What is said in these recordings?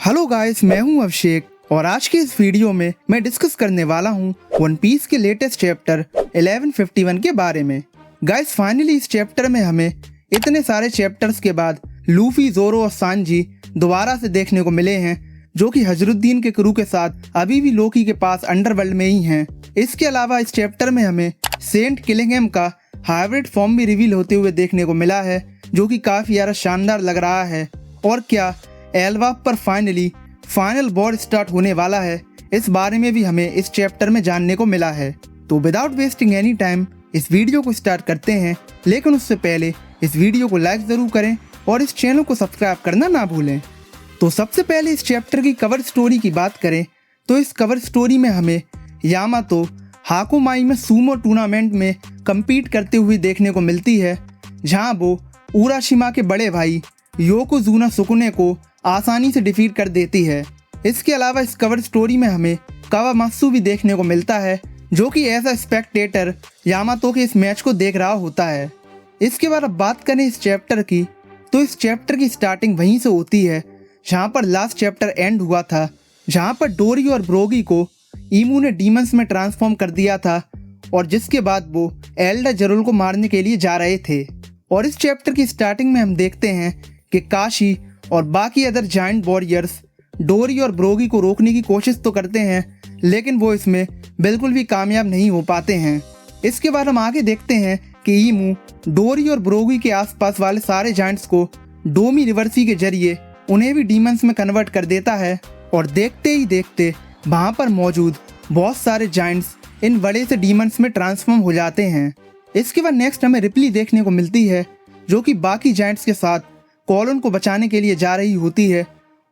Hello guys, मैं हूं अभिषेक और आज के इस वीडियो में मैं डिस्कस करने वाला हूं वन पीस के लेटेस्ट चैप्टर 1151 के बारे में। गाइस फाइनली इस चैप्टर में हमें इतने सारे चैप्टर्स के बाद लूफी, जोरो और सांजी दोबारा से देखने को मिले हैं, जो कि हजरुद्दीन के क्रू के साथ अभी भी लोकी के पास अंडरवर्ल्ड में ही हैं। इसके अलावा इस चैप्टर में हमें सेंट किलिंगहैम का हाइब्रिड फॉर्म भी रिवील होते हुए देखने को मिला है, जो कि काफी ज्यादा शानदार लग रहा है। और क्या एल्बाफ पर फाइनल वॉर स्टार्ट होने वाला है, इस बारे में भी हमें इस चैप्टर में जानने को मिला है। तो विदाउट वेस्टिंग एनी टाइम इस वीडियो को स्टार्ट करते हैं, लेकिन उससे पहले इस वीडियो को लाइक जरूर करें और इस चैनल को सब्सक्राइब करना ना भूलें। तो सबसे पहले इस चैप्टर की कवर स्टोरी की बात करें तो इस कवर स्टोरी में हमें यामातो हाकुमाई में सूमो टूर्नामेंट में compete करते हुए देखने को मिलती है, जहां वो उराशिमा के बड़े भाई योकोजुना सुकुने को आसानी से डिफीट कर देती है। इसके अलावा इस कवर स्टोरी में हमें कावामात्सु भी देखने को मिलता है, जो कि ऐसा स्पेक्टेटर यामातो के इस मैच को देख रहा होता है। इसके बाद अब बात करें इस चैप्टर की, तो इस चैप्टर की स्टार्टिंग वहीं से होती है जहां पर लास्ट चैप्टर एंड हुआ था, जहां पर डोरी और ब्रोगी को ईमू ने डीमंस में ट्रांसफॉर्म कर दिया था और जिसके बाद वो एल्डर जरुल को मारने के लिए जा रहे थे। और इस चैप्टर की स्टार्टिंग में हम देखते हैं कि काशी और बाकी अदर जायंट वॉरियर्स डोरी और ब्रोगी को रोकने की कोशिश तो करते हैं, लेकिन वो इसमें बिल्कुल भी कामयाब नहीं हो पाते हैं। इसके बाद हम आगे देखते हैं कि ईमू डोरी और ब्रोगी के आसपास वाले सारे जायंट्स को डोमी रिवर्सी के जरिए उन्हें भी डीमंस में कन्वर्ट कर देता है और देखते ही देखते वहां पर मौजूद बहुत सारे जायंट्स इन बड़े से डीमंस में ट्रांसफॉर्म हो जाते हैं। इसके बाद नेक्स्ट हमें रिप्ली देखने को मिलती है, जो कि बाकी जायंट्स के साथ कॉलन को बचाने के लिए जा रही होती है।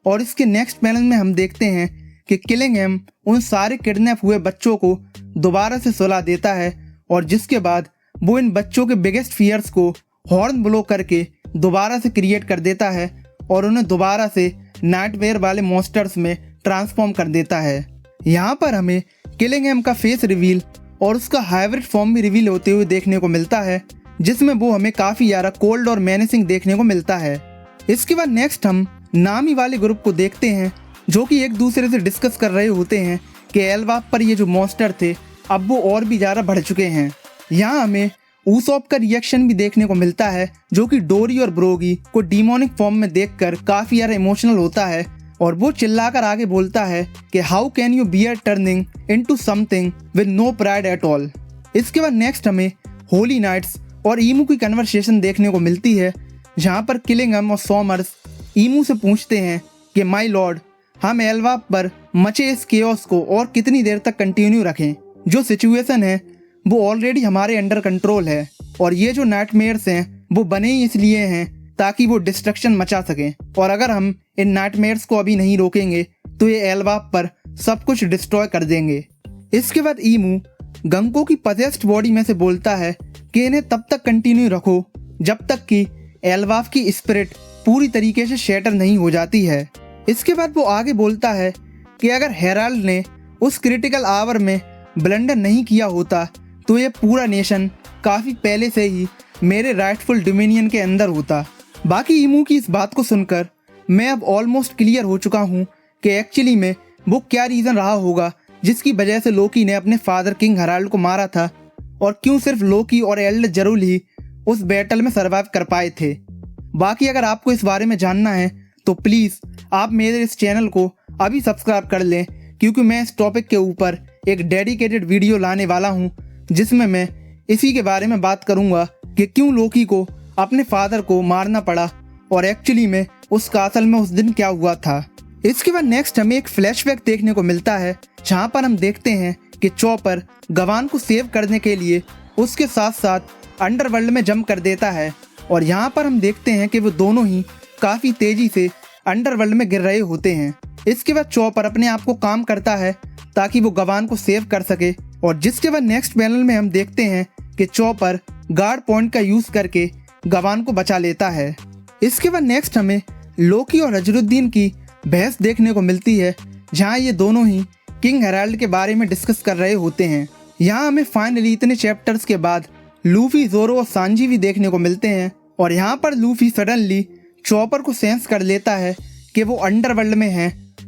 और इसके नेक्स्ट पैनल में हम देखते हैं कि किलिंगहैम उन सारे किडनैप हुए बच्चों को दोबारा से सुला देता है और जिसके बाद वो इन बच्चों के बिगेस्ट फियर्स को हॉर्न ब्लो करके दोबारा से क्रिएट कर देता है और उन्हें दोबारा से नाइटमेयर वाले मॉन्स्टर्स में ट्रांसफॉर्म कर देता है। यहाँ पर हमें किलिंगहैम का फेस रिवील और उसका हाइब्रिड फॉर्म भी रिवील होते हुए देखने को मिलता है, जिसमें वो हमें काफी ज्यादा कोल्ड और मेनेसिंग देखने को मिलता है। इसके बाद नेक्स्ट हम नामी वाले ग्रुप को देखते हैं, जो कि एक दूसरे से डिस्कस कर रहे होते हैं कि एल्बाफ पर ये जो मॉन्स्टर थे अब वो और भी ज्यादा बढ़ चुके हैं। यहाँ हमें ऊसॉप का रिएक्शन भी देखने को मिलता है, जो कि डोरी और ब्रोगी को डीमोनिक फॉर्म में देखकर काफी ज्यादा इमोशनल होता है और वो चिल्लाकर आगे बोलता है कि how can you bear turning into something with no pride at all. इसके बाद नेक्स्ट हमें होली नाइट्स और ईमू की कन्वर्सेशन देखने को मिलती है, जहां पर किलिंगहैम और सॉमर्स ईमू से पूछते हैं कि माय लॉर्ड, हम एल्बाफ पर मचे इस केओस को और कितनी देर तक कंटिन्यू रखें। जो सिचुएशन है वो ऑलरेडी हमारे अंडर कंट्रोल है और ये जो नाइटमेयर्स हैं वो बने ही इसलिए हैं ताकि वो डिस्ट्रक्शन मचा सकें, और अगर हम इन नाइटमेयर्स को अभी नहीं रोकेंगे तो ये एल्बाफ पर सब कुछ डिस्ट्रॉय कर देंगे। इसके बाद ईमू गंको की पजेस्ट बॉडी में से बोलता है कि इन्हें तब तक कंटिन्यू रखो जब तक कि एल्बाफ की स्पिरिट पूरी तरीके से शैटर नहीं हो जाती है। इसके बाद वो आगे बोलता है कि अगर हेराल्ड ने उस क्रिटिकल आवर में ब्लंडर नहीं किया होता तो ये पूरा नेशन काफी पहले से ही मेरे राइटफुल डोमिनियन के अंदर होता। बाकी ईमू की इस बात को सुनकर मैं अब ऑलमोस्ट क्लियर हो चुका हूँ कि एक्चुअली में वो क्या रीजन रहा होगा जिसकी वजह से लोकी ने अपने फादर किंग हेराल्ड को मारा था, और क्यों सिर्फ लोकी और एल्डर जरुल ही उस बैटल में सरवाइव कर पाए थे। बाकी अगर आपको इस बारे में जानना है तो प्लीज आप मेरे इस चैनल को अभी सब्सक्राइब कर लें, क्योंकि मैं इस टॉपिक के ऊपर एक डेडिकेटेड वीडियो लाने वाला हूं, जिसमें मैं इसी के बारे में बात करूंगा कि क्यों लोकी को अपने फादर को मारना पड़ा और एक्चुअली में उस कासल में उस दिन क्या हुआ था। इसके बाद नेक्स्ट हमें एक फ्लैशबैक देखने को मिलता है, जहां पर हम देखते हैं कि चॉपर गवान को सेव करने के लिए उसके साथ साथ अंडरवर्ल्ड में जंप कर देता है और यहाँ पर हम देखते हैं कि वो दोनों ही काफी तेजी से अंडरवर्ल्ड में गिर रहे होते हैं। इसके बाद चॉपर अपने आप को काम करता है ताकि वो गवान को सेव कर सके, और जिसके बाद नेक्स्ट पैनल में हम देखते हैं कि चॉपर गार्ड पॉइंट का यूज करके गवान को बचा लेता है। इसके बाद नेक्स्ट हमें लोकी और हजरुद्दीन की बहस देखने को मिलती है, जहाँ ये दोनों ही किंग हेराल्ड के बारे में डिस्कस कर रहे होते हैं। यहाँ हमें फाइनली इतने चैप्टर्स के बाद लूफी, जोरो और सांजी भी देखने को मिलते हैं और यहाँ पर लूफी सडनली चॉपर को सेंस कर लेता है कि वो अंडरवर्ल्ड में है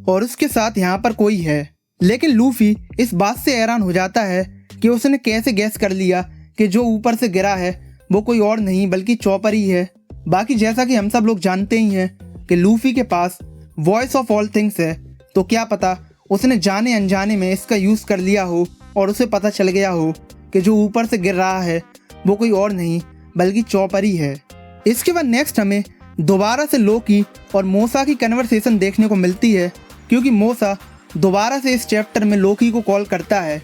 और उसके साथ यहाँ पर कोई है। लेकिन लूफी इस बात से हैरान हो जाता है कि उसने कैसे गैस कर लिया कि जो ऊपर से गिरा है वो कोई और नहीं बल्कि चॉपर ही है। बाकी जैसा कि हम सब लोग जानते ही हैं कि लूफी के पास वॉइस ऑफ ऑल थिंग्स है, तो क्या पता उसने जाने अनजाने में इसका यूज़ कर लिया हो और उसे पता चल गया हो कि जो ऊपर से गिर रहा है वो कोई और नहीं बल्कि चॉपर ही है। इसके बाद नेक्स्ट हमें दोबारा से लोकी और मोसा की कन्वर्सेशन देखने को मिलती है, क्योंकि मोसा दोबारा से इस चैप्टर में लोकी को कॉल करता है।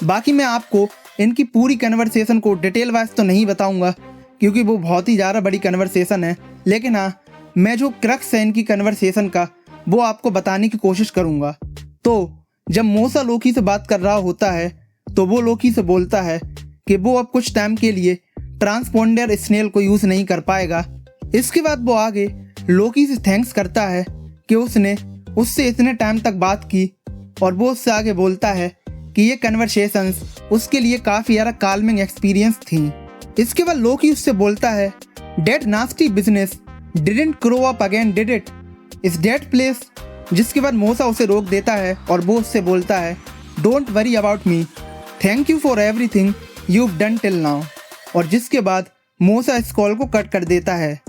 बाकी मैं आपको इनकी पूरी कन्वर्सेशन को डिटेल वाइज तो नहीं बताऊंगा क्योंकि वो बहुत ही ज़्यादा बड़ी कन्वर्सेशन है, लेकिन हाँ मैं जो क्रक्स है इनकी कन्वर्सेशन का वो आपको बताने की कोशिश करूंगा। तो जब मोसा लोकी से बात कर रहा होता है तो वो लोकी से बोलता है कि वो अब कुछ टाइम के लिए ट्रांसपोंडर स्नेल को यूज़ नहीं कर पाएगा। इसके बाद वो आगे लोकी से थैंक्स करता है कि उसने उससे इतने टाइम तक बात की, और वो उससे आगे बोलता है कि ये कन्वर्सेशंस उसके लिए काफ़ी ज़्यादा काल्मिंग एक्सपीरियंस थी। इसके बाद लोकी उससे बोलता है that nasty business didn't grow up again did it is that place. जिसके बाद मोसा उसे रोक देता है और वो उससे बोलता है don't worry about me, thank you for everything you done till now. और जिसके बाद मोसा इस कॉल को कट कर देता है।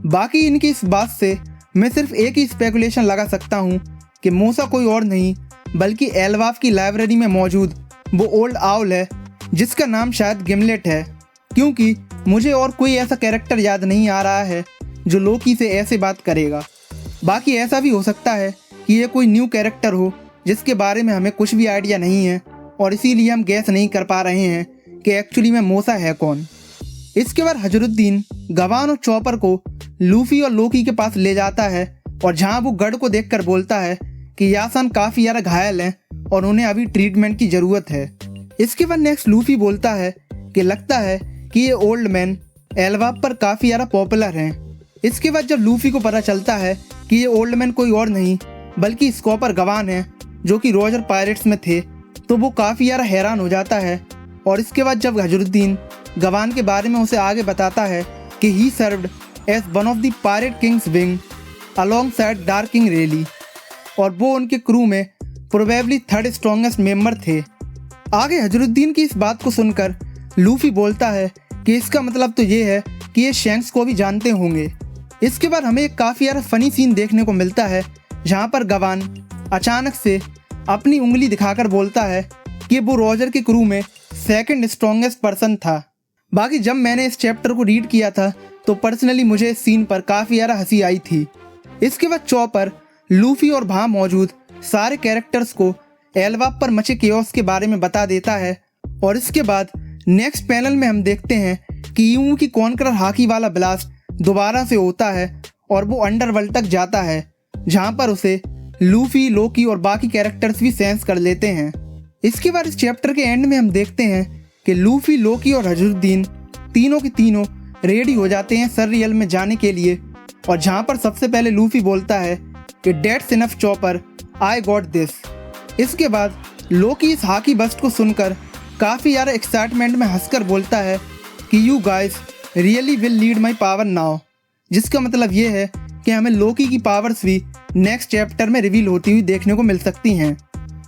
बाकी इनकी इस बात से मैं सिर्फ एक ही स्पेकुलेशन लगा सकता हूँ कि मोसा कोई और नहीं बल्कि एल्वाफ की लाइब्रेरी में मौजूद वो ओल्ड आउल है जिसका नाम शायद गिमलेट है, क्योंकि मुझे और कोई ऐसा कैरेक्टर याद नहीं आ रहा है जो लोकी से ऐसे बात करेगा। बाकी ऐसा भी हो सकता है कि ये कोई न्यू कैरेक्टर हो जिसके बारे में हमें कुछ भी आइडिया नहीं है और इसीलिए हम गैस नहीं कर पा रहे हैं कि एक्चुअली में मोसा है कौन। इसके बाद हजरुद्दीन गवान और चॉपर को लूफी और लोकी के पास ले जाता है और जहां वो गढ़ को देखकर बोलता है कि यासान काफ़ी ज़्यादा घायल हैं और उन्हें अभी ट्रीटमेंट की ज़रूरत है। इसके बाद नेक्स्ट लूफी बोलता है कि लगता है कि ये ओल्ड मैन एल्वाफ पर काफ़ी ज़्यादा पॉपुलर हैं। इसके बाद जब लूफी को पता चलता है कि ये ओल्ड मैन कोई और नहीं बल्कि स्कॉपर गवान है जो कि रॉजर पायरेट्स में थे, तो वो काफ़ी ज़्यादा हैरान हो जाता है। और इसके बाद जब हजरुद्दीन गवान के बारे में उसे आगे बताता है कि ही served as one of the pirate king's wing along dark king Rayleigh, और वो उनके क्रू में प्रोबेबली थर्ड स्ट्रॉन्गेस्ट मेंबर थे। आगे हजरुद्दीन की इस बात को सुनकर लूफी बोलता है कि इसका मतलब तो ये है कि ये शैंक्स को भी जानते होंगे। इसके बाद हमें एक काफ़ी यार फनी सीन देखने को मिलता है जहाँ पर गवान अचानक से अपनी उंगली दिखाकर बोलता है कि वो रॉजर के क्रू में सेकंड स्ट्रॉन्गेस्ट पर्सन था। बाकी जब मैंने इस चैप्टर को रीड किया था तो पर्सनली मुझे इस सीन पर काफ़ी ज़्यादा हंसी आई थी। इसके बाद चॉपर लूफी और वहाँ मौजूद सारे कैरेक्टर्स को एल्वाफ पर मचे केओस के बारे में बता देता है। और इसके बाद नेक्स्ट पैनल में हम देखते हैं कि यूं की कॉन्करर हाकी वाला ब्लास्ट दोबारा से होता है और वो अंडरवर्ल्ड तक जाता है, जहाँ पर उसे लूफी, लोकी और बाकी कैरेक्टर्स भी सेंस कर लेते हैं। इसके बाद इस चैप्टर के एंड में हम देखते हैं कि लूफी, लोकी और हजरुद्दीन तीनों के तीनों रेडी हो जाते हैं सर रियल में जाने के लिए, और जहाँ पर सबसे पहले लूफी बोलता है कि dates enough chopper, I got this. इसके बाद लोकी इस हाकी बस्ट को सुनकर काफ़ी ज़्यादा एक्साइटमेंट में हंसकर बोलता है कि you guys really will lead my power now, जिसका मतलब ये है कि हमें लोकी की पावर्स भी नेक्स्ट चैप्टर में रिवील होती हुई देखने को मिल सकती हैं।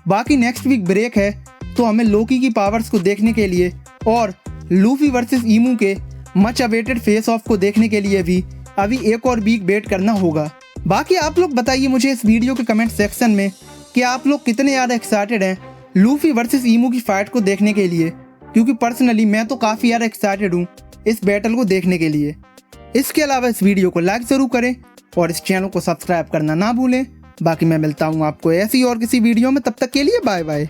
बाकी नेक्स्ट वीक ब्रेक है तो हमें लोकी की पावर्स को देखने के लिए और लूफी वर्सेस ईमू के मच अवेटेड फेस ऑफ को देखने के लिए भी अभी एक और वीक वेट करना होगा। बाकी आप लोग बताइए मुझे इस वीडियो के कमेंट सेक्शन में कि आप लोग कितने ज़्यादा एक्साइटेड हैं लूफी वर्सेस ईमू की फाइट को देखने के लिए, क्योंकि पर्सनली मैं तो काफ़ी ज़्यादा एक्साइटेड हूँ इस बैटल को देखने के लिए। इसके अलावा इस वीडियो को लाइक ज़रूर करें और इस चैनल को सब्सक्राइब करना ना भूलें। बाकी मैं मिलता हूँ आपको ऐसी और किसी वीडियो में, तब तक के लिए बाय बाय।